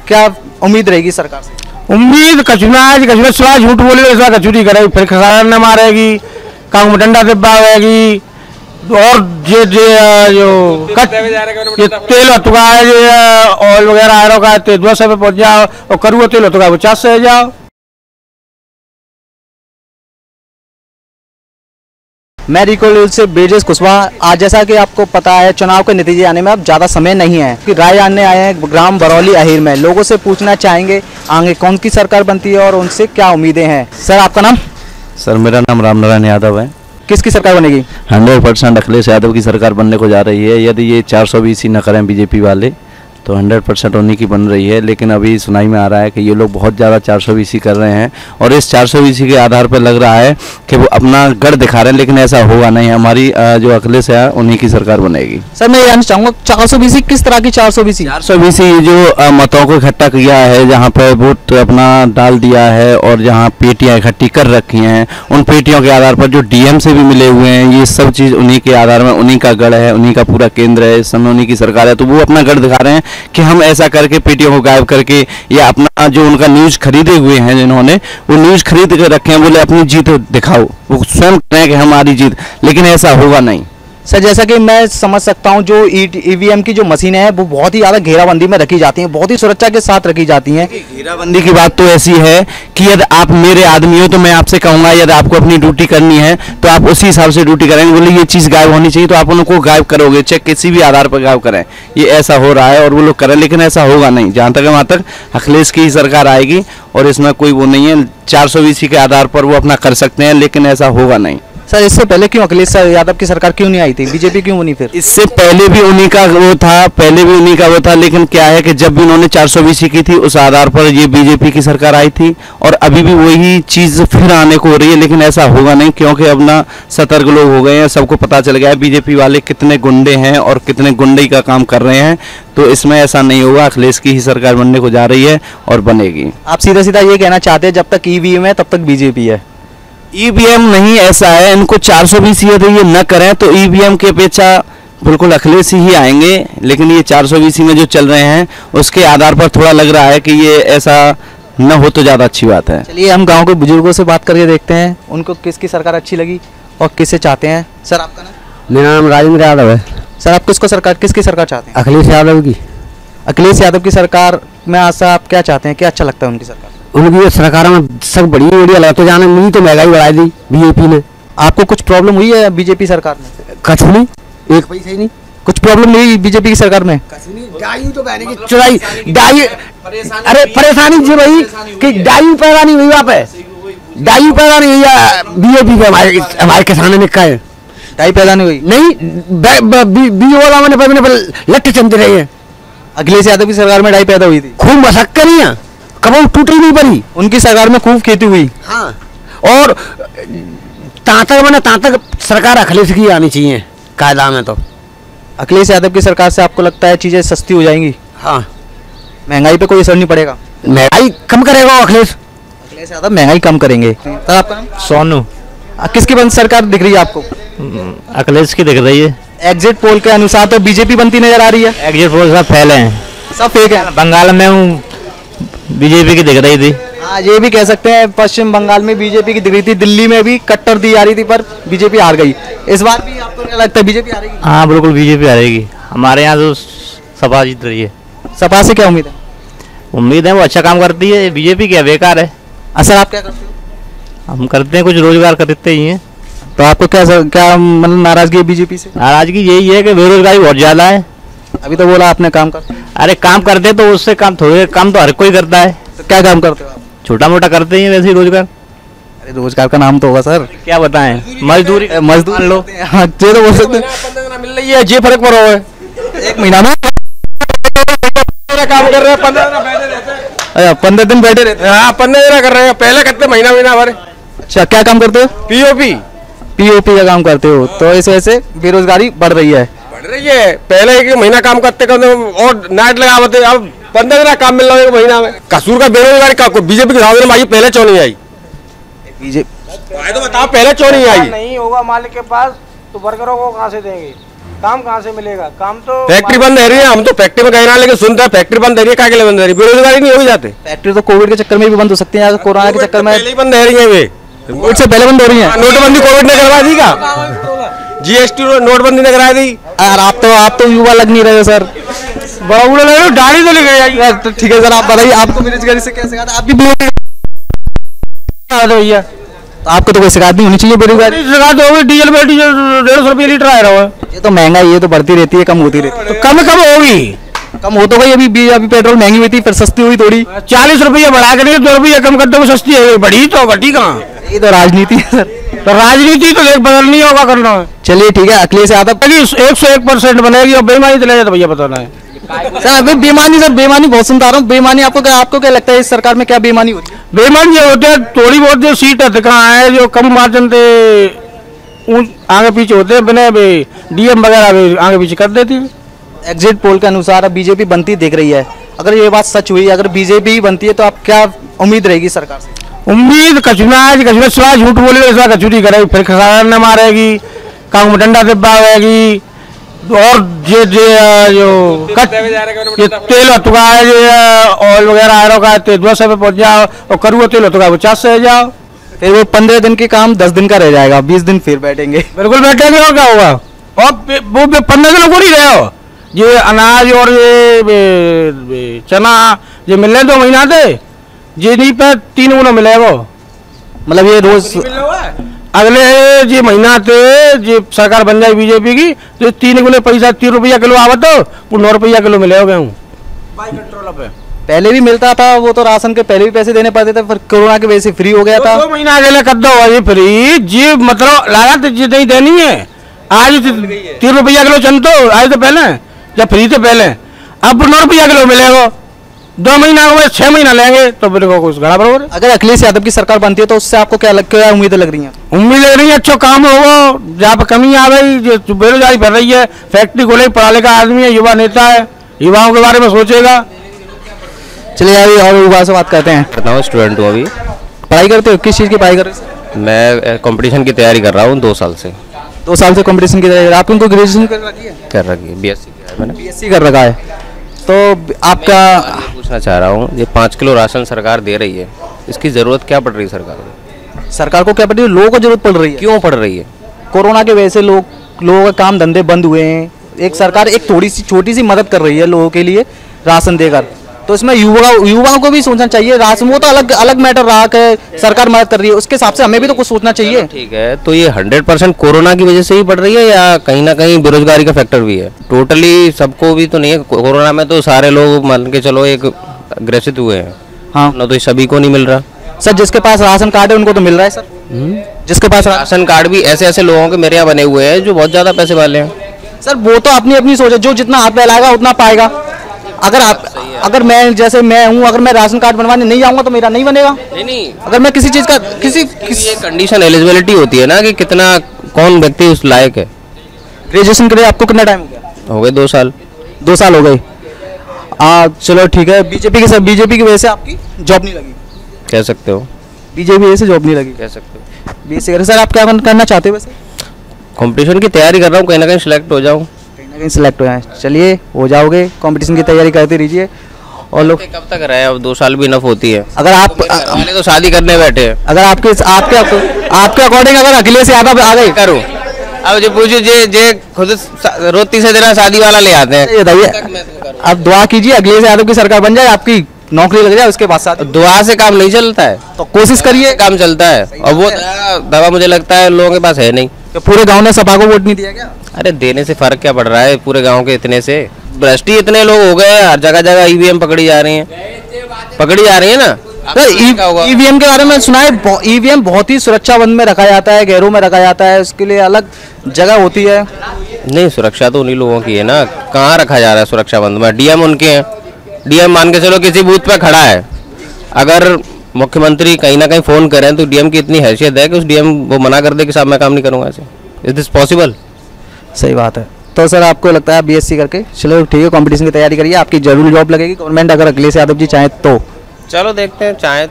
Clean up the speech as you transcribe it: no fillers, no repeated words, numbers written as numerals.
क्या उम्मीद रहेगी सरकार से? उम्मीद कचुना है, कचुना सिवा झूठ बोले ऐसा कचूरी करेगी, फिर खसारा न मारेगी, कांग में डंडा दबावेगी और ये जो ये तेल होता है, ये ऑयल वगैरह आ रहा है 200 पे पहुंच जाओ और करुआ तेल होता है 50 से जाओ। मैं रिकॉल से ब्रिजेश कुशवाहा। आज जैसा कि आपको पता है चुनाव के नतीजे आने में अब ज़्यादा समय नहीं है कि राय जानने आए हैं ग्राम बरौली अहीर में। लोगों से पूछना चाहेंगे आगे कौन की सरकार बनती है और उनसे क्या उम्मीदें हैं। सर आपका नाम? सर मेरा नाम रामनारायण यादव है। किसकी सरकार बनेगी? 100% अखिलेश यादव की सरकार बनने को जा रही है। यदि ये 420 न करें बीजेपी वाले तो 100% उन्हीं की बन रही है। लेकिन अभी सुनाई में आ रहा है कि ये लोग बहुत ज़्यादा 420 कर रहे हैं और इस 420 के आधार पर लग रहा है कि वो अपना गढ़ दिखा रहे हैं, लेकिन ऐसा होगा नहीं। हमारी जो अखिलेश है उन्हीं की सरकार बनेगी। सर मैं जानना चाहूँगा 420 किस तरह की 420? 420 जो मतों को इकट्ठा किया है, जहाँ पर वोट अपना डाल दिया है और जहाँ पेटियाँ इकट्ठी कर रखी हैं, उन पेटियों के आधार पर जो डीएम से भी मिले हुए हैं, ये सब चीज़ उन्हीं के आधार में, उन्हीं का गढ़ है, उन्हीं का पूरा केंद्र है, इस समय उन्हीं की सरकार है। तो वो अपना गढ़ दिखा रहे हैं कि हम ऐसा करके पेटियों को गायब करके या अपना जो उनका न्यूज़ खरीदे हुए हैं जिन्होंने वो न्यूज़ खरीद कर रखे हैं, बोले अपनी जीत दिखाओ, वो स्वयं कह रहे हैं कि हमारी जीत, लेकिन ऐसा होगा नहीं। सर जैसा कि मैं समझ सकता हूं जो ईवीएम की जो मशीनें हैं वो बहुत ही ज़्यादा घेराबंदी में रखी जाती हैं, बहुत ही सुरक्षा के साथ रखी जाती हैं। घेराबंदी की बात तो ऐसी है कि यदि आप मेरे आदमी हो तो मैं आपसे कहूँगा यदि आपको अपनी ड्यूटी करनी है तो आप उसी हिसाब से ड्यूटी करेंगे। बोले ये चीज़ गायब होनी चाहिए तो आप उनको गायब करोगे, चाहे किसी भी आधार पर गायब करें। ये ऐसा हो रहा है और वो लोग करें, लेकिन ऐसा होगा नहीं। जहाँ तक है वहाँ तक अखिलेश की ही सरकार आएगी और इसमें कोई वो नहीं है। 420 के आधार पर वो अपना कर सकते हैं, लेकिन ऐसा होगा नहीं। सर इससे पहले क्यों अखिलेश यादव की सरकार क्यों नहीं आई थी? बीजेपी क्यों बनी फिर? इससे पहले भी उन्हीं का वो था, लेकिन क्या है कि जब भी उन्होंने 420 की थी उस आधार पर ये बीजेपी की सरकार आई थी और अभी भी वही चीज़ फिर आने को हो रही है। लेकिन ऐसा होगा नहीं, क्योंकि अब ना सतर्क लोग हो गए हैं, सबको पता चल गया है बीजेपी वाले कितने गुंडे हैं और कितने गुंडे का काम कर रहे हैं। तो इसमें ऐसा नहीं होगा, अखिलेश की ही सरकार बनने को जा रही है और बनेगी। आप सीधा सीधा ये कहना चाहते हैं जब तक ईवीएम है तब तक बीजेपी है? ईवीएम नहीं, ऐसा है इनको 420 यदि ये न करें तो ईवीएम की अपेक्षा बिल्कुल अखिलेश ही आएंगे। लेकिन ये 420 में जो चल रहे हैं उसके आधार पर थोड़ा लग रहा है कि ये ऐसा न हो तो ज़्यादा अच्छी बात है। चलिए हम गांव के बुजुर्गों से बात करके देखते हैं उनको किसकी सरकार अच्छी लगी और किसे चाहते हैं। सर आपका नाम? मेरा नाम राजेंद्र यादव है। सर आप किसकी सरकार चाहते हैं? अखिलेश यादव की। अखिलेश यादव की सरकार में आशा आप क्या चाहते हैं, क्या अच्छा लगता है उनकी सरकार? उनकी सरकार में सब बढ़िया लगा तो जाने मिली तो महंगाई बढ़ा दी बीजेपी ने। आपको कुछ प्रॉब्लम हुई है बीजेपी सरकार में? कुछ नहीं, एक पैसा ही नहीं। कुछ प्रॉब्लम नहीं बीजेपी की सरकार में? तो बहने की चुराई डाई, अरे परेशानी जी भाई कि डाई पैदा नहीं हुई, वहाँ पे डाई पैदा नहीं हुई बीजेपी के। हमारे किसानों ने कहा डाई पैदा नहीं हुई? नहीं, बीज वाला मैंने लट्टे चमते रहे हैं। अखिलेश यादव की सरकार में डाई पैदा हुई थी, खूब मशक्कत नहीं है, कभी टूटी नहीं पड़ी। उनकी सरकार में खूब खेती हुई। हाँ, और तांतक सरकार अखिलेश की आनी चाहिए कायदा में। तो अखिलेश यादव की सरकार से आपको लगता है चीजें सस्ती हो जाएंगी? हाँ, महंगाई पे कोई असर नहीं पड़ेगा? महंगाई कम करेगा अखिलेश यादव, महंगाई कम करेंगे। सर आपका नाम? सोनू। किसकी बंद सरकार दिख रही है आपको? अखिलेश की दिख रही है। एग्जिट पोल के अनुसार तो बीजेपी बनती नजर आ रही है। एग्जिट पोल सब फैले हैं, सब फेक है। बंगाल में हूँ बीजेपी की दिख रही थी। हाँ ये भी कह सकते हैं पश्चिम बंगाल में बीजेपी की दिख रही थी, दिल्ली में भी कट्टर दी जा रही थी पर बीजेपी हार गई। इस बार भी आपको क्या लगता है बीजेपी हारेगी? हाँ बिल्कुल बीजेपी हारेगी। हमारे यहाँ तो सपा जीत रही है। सपा से क्या उम्मीद है? उम्मीद है वो अच्छा काम करती है, बीजेपी क्या बेकार है। असर आप क्या करते हो? हम करते हैं, कुछ रोजगार करते ही हैं। तो आपको क्या मतलब नाराजगी है बीजेपी से? नाराजगी यही है कि बेरोजगारी बहुत ज्यादा है। अभी तो बोला आपने काम कर, अरे काम करते तो उससे काम थोड़े, काम तो हर कोई करता है। तो क्या काम करते हो आप? छोटा मोटा करते ही वैसे ही रोजगार। अरे रोजगार का नाम तो होगा सर, क्या बताएं, मजदूरी मजदूर लो। हाँ ये तो बोल सकते हैं। मिल रही है, जे फर्क पड़ा है। एक महीना में काम कर रहे हैं, 15 दिन बैठे रहते हैं। हाँ 15 दिन कर रहे हैं, पहले कितने महीना भर। अच्छा क्या काम करते हो? पीओपी का काम करते हो, तो इस वजह से बेरोजगारी बढ़ रही है। पहले एक महीना काम करते और नाइट लगाते, अब 15 दिन काम मिल रहा है एक महीना में। कसूर का बेरोजगारी का बीजेपी के सामने आई, पहले क्यों नहीं आई? बीजेपी तो बताओ पहले क्यों नहीं आई? नहीं होगा मालिक के पास तो वर्करों को कहाँ से देंगे? काम कहाँ से मिलेगा? काम तो फैक्ट्री बंद है रही है, हम तो फैक्ट्री में कहीं ना लेके सुनते हैं फैक्ट्री बंद है रही है, क्या के लिए बंद है रही है? बेरोजगारी नहीं हो जाते। फैक्ट्री तो कोविड के चक्कर में भी बंद हो सकती है, कोरोना के चक्कर में पहले ही बंद है रही है वे, कोविड से पहले बंद हो रही है। नोटबंदी कोविड ने करवा दी क्या? जीएसटी नोटबंदी ने करा दी। यार आप तो युवा लग नहीं रहे हो सर, बड़ा बुरा लग रहा है, दाढ़ी तो लेके यार तो ठीक है सर, आप बताइए आपको बेरोजगारी से कैसे आप भी भैया। तो आपको तो कोई शिकायत नहीं होनी चाहिए बेरोजगारी। शिकायत होगी, डीजल 150 रुपये लीटर आ रहा है। ये तो महंगा, ये तो बढ़ती रहती है, कम होती रहती है। तो कम होगी, कम हो तो भाई अभी पेट्रोल महंगी हुई थी, फिर सस्ती हुई थोड़ी। 40 रुपये बढ़ा कर 2 रुपये कम कर दो, सस्ती है, बढ़ी तो घटी कहाँ? ये तो राजनीति है सर। तो राजनीति तो देख बदलनी होगा, करना है। चलिए ठीक है, अखिलेश यादव 101% बनेगी और बेईमानी चले जाए तो भैया बताना है सर। अभी बेईमानी सर, बेईमानी बहुत सुनता रहा हूँ। बेईमानी आपको क्या लगता है इस सरकार में क्या बेईमानी हो रही है? बेईमानी ये होते हैं थोड़ी बहुत जो सीट है कहाँ है जो कम मार्जिन थे आगे पीछे होते हैं, बिना डीएम वगैरह आगे पीछे कर देती है। एग्जिट पोल के अनुसार अब बीजेपी बनती दिख रही है। अगर ये बात सच हुई, अगर बीजेपी ही बनती है तो आप क्या उम्मीद रहेगी सरकार से? उम्मीद कचुना सिवा झूठ बोलेगी, ऐसा कचूरी करेगी, फिर खसारा न मारेगी, कांग में डंडा दबावेगी और ये तेल हथुका है, ऑयल वगैरह आ रहा है 200 पे पहुंच जाओ और करुआ तेल हथुका 50 से जाओ, फिर वो 15 दिन के काम 10 दिन का रह जाएगा, 20 दिन फिर बैठेंगे। बिल्कुल बैठेंगे और क्या होगा? और वो 15 दिन को नहीं रहे हो, ये अनाज और ये चना ये मिल रहे 2 महीना थे, ये नहीं पे 3 गुना मिले वो, मतलब ये रोज अगले ये महीना थे ये सरकार बन जाए बीजेपी की तो 3 गुने पैसा 3 रुपया किलो आवत हो, वो 9 रुपया किलो मिले हो गेहूँ पेट्रोल पे। पहले भी मिलता था, वो तो राशन के पहले भी पैसे देने पड़ते थे, फिर कोरोना की वजह से फ्री हो गया था। 2 महीना अगले कर दो ये फ्री, जी मतलब लागत जितनी देनी है। आज 3 रुपया किलो चंतो आज तो पहले जब फ्री थे पहले, अब 9 रुपया किलो मिलेगा। 2 महीना हुए 6 महीना लेंगे तो फिर कुछ घड़ा बराबर। अगर अखिलेश यादव की सरकार बनती है तो उससे आपको क्या उम्मीदें लग रही हैं? उम्मीद लग रही है अच्छा काम होगा, जहाँ पर कमी आ गई, जो बेरोजगारी बढ़ रही है, फैक्ट्री खोले, पढ़ा लिखा आदमी है, युवा नेता है, युवाओं के बारे में सोचेगा। चलिए अभी और युवा से बात करते हैं। करता हूँ, स्टूडेंट हूँ, अभी पढ़ाई करते हो? किस चीज़ की पढ़ाई कर रहे हो? मैं कंपटीशन की तैयारी कर रहा हूँ 2 साल से। 2 साल से कंपटीशन की तैयारी। आपने कोई ग्रेजुएशन कर रखी है? कर रखी है, बीएससी किया है मैंने। बीएससी कर रखा है, तो आपका पूछना चाह रहा हूँ, ये 5 किलो राशन सरकार दे रही है, इसकी ज़रूरत क्या पड़ रही है सरकार को? सरकार को क्या पड़ रही है? लोगों को जरूरत पड़ रही है। क्यों पड़ रही है? कोरोना की वजह से लोगों का काम धंधे बंद हुए हैं, एक सरकार एक थोड़ी सी छोटी सी मदद कर रही है लोगों के लिए राशन देकर, तो इसमें युवाओं को भी सोचना चाहिए। राशन वो तो अलग मैटर रहा कि सरकार मदद कर रही है, उसके हिसाब से हमें भी तो कुछ सोचना चाहिए। ठीक है, तो ये 100% कोरोना की वजह से ही बढ़ रही है या कहीं ना कहीं बेरोजगारी का फैक्टर भी है? टोटली सबको भी तो नहीं है, कोरोना में तो सारे लोग मान के चलो एक ग्रसित हुए हैं। हाँ ना, तो सभी को नहीं मिल रहा सर। जिसके पास राशन कार्ड है उनको तो मिल रहा है सर। जिसके पास राशन कार्ड भी ऐसे लोगों के मेरे यहाँ बने हुए हैं जो बहुत ज्यादा पैसे वाले हैं। सर वो तो अपनी सोच है, जो जितना हाथ फैलाएगा उतना पाएगा। अगर मैं जैसे मैं हूँ, अगर मैं राशन कार्ड बनवाने नहीं जाऊंगा तो मेरा नहीं बनेगा। नहीं, अगर मैं किसी चीज का ये कंडीशन एलिजिबिलिटी होती है ना कि कितना कौन व्यक्ति उस लायक है। ग्रेजुएशन के लिए आपको कितना टाइम हो गया? हो गए 2 साल। 2 साल हो गए। चलो ठीक है। बीजेपी की वजह से आपकी जॉब नहीं लगी, कह सकते हो। बीजेपी की वजह से जॉब नहीं लगी, कह सकते हो। बीएससी सर आप क्या करना चाहते हो वैसे? कंपटीशन की तैयारी कर रहा हूँ, कहीं ना कहीं सिलेक्ट हो जाऊँ। कहीं ना कहीं सिलेक्ट हो जाए। चलिए हो जाओगे, कंपटीशन की तैयारी करते रहिए। और लोग कब तक रहे? अब 2 साल भी इनफ होती है। अगर आप वाले तो शादी करने बैठे हैं। अगर आपके अकॉर्डिंग अगर अखिलेश यादव आ गए करूँ, अब जो पूछो जे खुद रोज 30 दिन शादी वाला ले आते हैं। बताइए, आप दुआ कीजिए अखिलेश यादव की सरकार बन जाए, आपकी नौकरी लग जाए, उसके बाद साथ दुआ से काम नहीं चलता है, तो कोशिश करिए, काम चलता है। और वो दवा मुझे लगता है लोगों के पास है नहीं। तो पूरे गांव ने सपा को वोट नहीं दिया क्या? अरे देने से फर्क क्या पड़ रहा है? पूरे गांव के इतने से भ्रष्टी इतने लोग हो गए, हर जगह ईवीएम पकड़ी जा रही है ना। ईवीएम के बारे में सुना है, ईवीएम बहुत ही सुरक्षा बंद में रखा जाता है, गैरों में रखा जाता है, उसके लिए अलग जगह होती है। नहीं, सुरक्षा तो उन्हीं लोगों की है ना। कहाँ रखा जा रहा है सुरक्षा बंद में? डीएम उनके हैं। डीएम मान के चलो किसी बूथ पे खड़ा है, अगर मुख्यमंत्री कहीं ना कहीं फोन करें तो डीएम की इतनी हैसियत है कि उस डीएम वो मना कर दे कि साहब मैं काम नहीं करूंगा ऐसे। Is this possible? सही बात है। तो सर आपको लगता है बीएससी करके चलो ठीक है, कंपटीशन की तैयारी करिए, आपकी जरूर जॉब लगेगी गवर्नमेंट, अगर अखिलेश यादव जी चाहें तो। चलो देखते हैं, चाहे